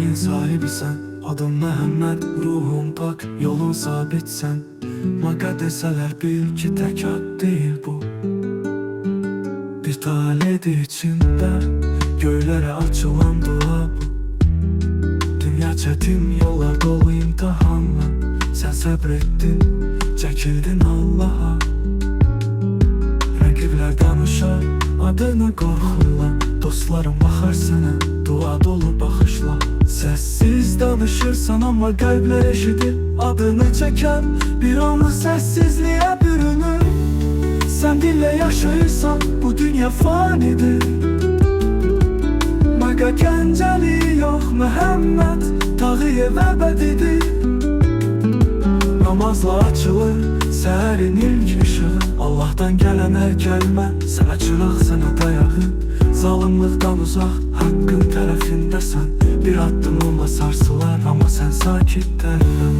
şeyin sahibisən. Adın Məhəmməd, ruhun pak, yolun sabitsən. Maqa desələr bil ki tək ad deyil bu. Bir taledir içində, göylərə açılan dua bu. Dünya çətin, yollar dolu imtihanla. Sən səbr etdin, çəkildin Allaha. Rəqiblər danışar, adını qorxurlar. Dostlarım baxar sənə, dua dolu baxışla. Səssiz danışırsan amma qəlblər eşidir. Adını çəkən bir anlıq səssizliyə bürünür. Sən dillə yaşayırsan, bu dünya fanidir. Maqa Gəncəli yox, Məhəmməd Tağıyev əbədidir. Namazla açılır səhərin ilk ışığı. Allah'tan gələn hər kəlmə sənə çıraq, sənə dayağı. Zalımlıqdan uzaq, haqqın tərəfindəsən. Bir addımınla sarsılar, amma sən sakit tərəfən.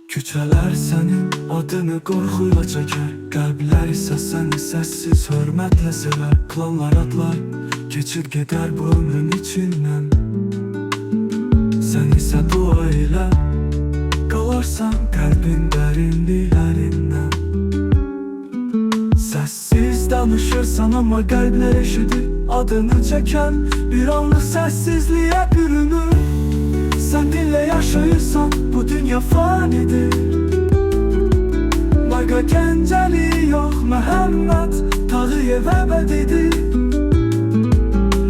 Küçələr sənin adını qorxuyla çəkər. Qəlblər isə səni səssiz hörmətlə sevər. Planlar adlar keçir gedər bu ömrün içindən. Sən isə dua ilə qalarsan qəlbin dərinliklərindən. Səssiz danışırsan amma qəlblər eşidir. Adını çəkən bir anlıq səssizliyə bürünür. Sən dillə yaşayırsan, bu dünya fanidir. Maqa Gəncəli yox, Məhəmməd Tağıyev əbədidir.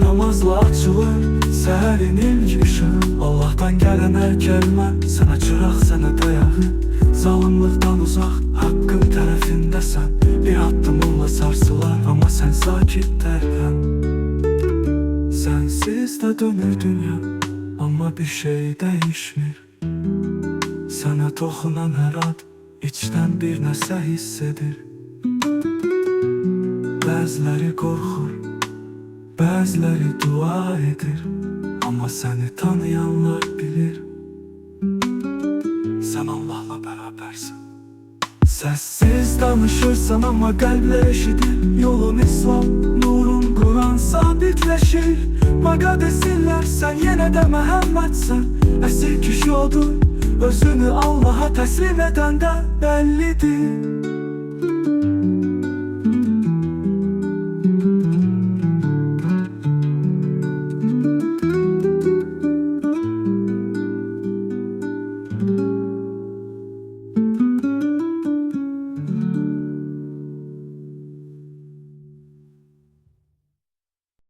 Namazla açılır səhərin ilk ışığı. Allah'tan gələn hər kəlmə sənə çıraq, sənə dayağı. Zalımlıqdan uzaq, haqqın tərəfindəsən. Bir addımınla sarsılar, amma sən sakit tərəfən. Sənsiz də dönür dünya, amma bir şey dəyişmir. Sənə toxunan hər ad içdən bir nəsə hiss edir. Bəziləri qorxur, bəziləri dua edir. Amma səni tanıyanlar bilir, sən Allahla bərabərsən. Səssiz danışırsan amma qəlblər eşidir. Yolun İslam, nurun Quran sabitləşir. Maqa desinlər sən yenə də Məhəmmədsən. Əsir kişi odur, özünü Allaha təslim edəndə bəllidir.